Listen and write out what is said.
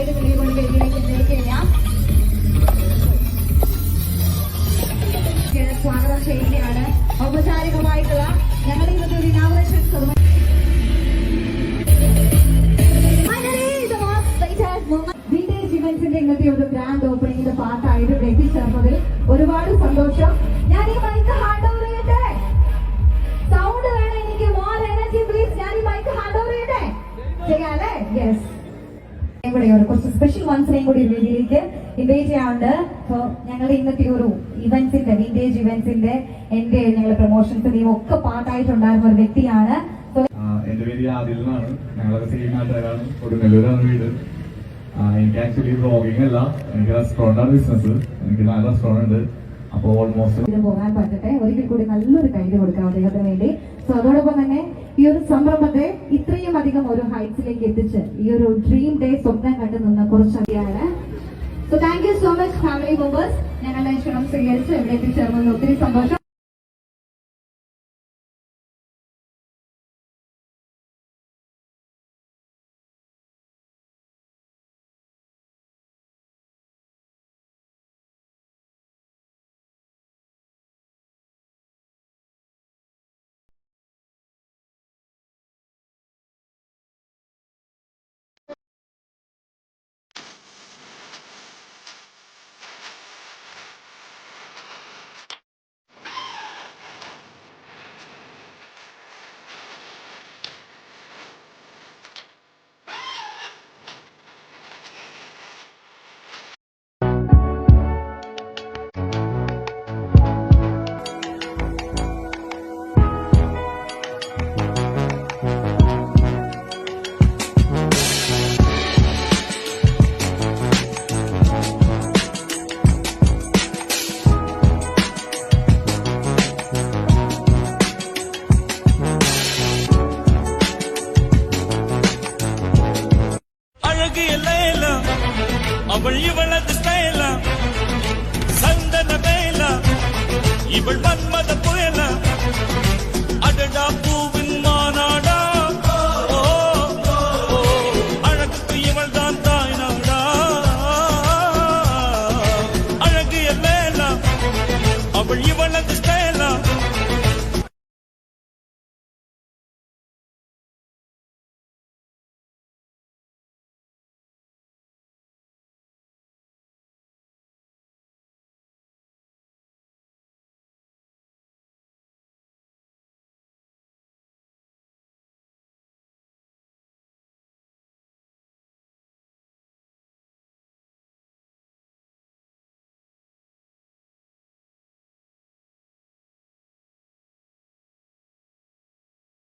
Bride കൊണ്ട് വേദിയിലേക്ക് എത്തിലേക്ക് ചെയ്യാം. സ്വാഗതം ചെയ്യുകയാണ്. ഔപചാരികമായിട്ടുള്ള ഞങ്ങളുടെ ഇന്നത്തെ ഒരു ഇനാഗുറേഷൻ സെറമണി. വിന്റേജ് ഇവന്റ്സിന്റെ ഇന്നത്തെ ഒരു ഗ്രാൻഡ് ഓപ്പണിംഗിന്റെ പാർട്ടായിട്ട് ഇവിടെ എത്തിച്ചേർന്നതിൽ ഒരുപാട് സന്തോഷം. ഞാൻ ഈ മൈക്ക് ഹാൻഡ് ഓവർ ചെയ്യട്ടെ. സൗണ്ട് വേണം എനിക്ക്. More energy please. ഞാൻ ഈ മൈക്ക് ഹാൻഡ് ഓവർ ചെയ്യട്ടെ. ചെയ്യാല്ലേ? യെസ്. കുറച്ച് സ്പെഷ്യൽ വൺസിനെയും കൂടി വേദിയിലേക്ക് ഇൻവൈറ്റ് ചെയ്യാറുണ്ട്. സോ ഞങ്ങളുടെ ഇന്നത്തെ ഒരു ഇവന്റ്സിന്റെ വിന്റേജ് ഇവന്റ്സിന്റെ എന്റെ ഞങ്ങളുടെ പ്രൊമോഷൻസിന്റെയും ഒക്കെ പാർട്ടായിട്ടുണ്ടായിരുന്ന ഒരു വ്യക്തിയാണ്. എന്റെ പേര് ആദിൽ എന്നാണ്. ഞങ്ങളൊക്കെ സെയിം നാട്ടുകാരാണ്. കൊടുങ്ങല്ലൂരാണ് വീട്. എനിക്ക് ആക്ച്വലി വ്ളോഗിംഗ് അല്ല, എനിക്ക് റെസ്റ്റോറൻ്റാണ് ബിസിനസ്. എനിക്ക് 4 റെസ്റ്റോറന്റ് ഉണ്ട്. അപ്പോൾ ഓൾമോസ്റ്റ് പോകാൻ പറ്റട്ടെ. ഒരിക്കൽ കൂടി നല്ലൊരു കൈഡ് കൊടുക്കാം അദ്ദേഹത്തിന് വേണ്ടി. സോ അതോടൊപ്പം തന്നെ ഈ ഒരു സംരംഭത്തെ ഇത്രയും അധികം ഒരു ഹൈറ്റ്സിലേക്ക് എത്തിച്ച് ഈ ഒരു ഡ്രീം ഡേ സ്വപ്നം കണ്ടു നിന്ന കുറച്ചധികമാണ്. So thank you so much family members. ഞങ്ങളുടെ ക്ഷണം സ്വീകരിച്ച് ഇവിടെ എത്തിച്ചേർന്നതിൽ ഒത്തിരി സന്തോഷം. அவள் இவளது ஸ்டைல சந்தன வேல இவள் மன்மத புயல அடடா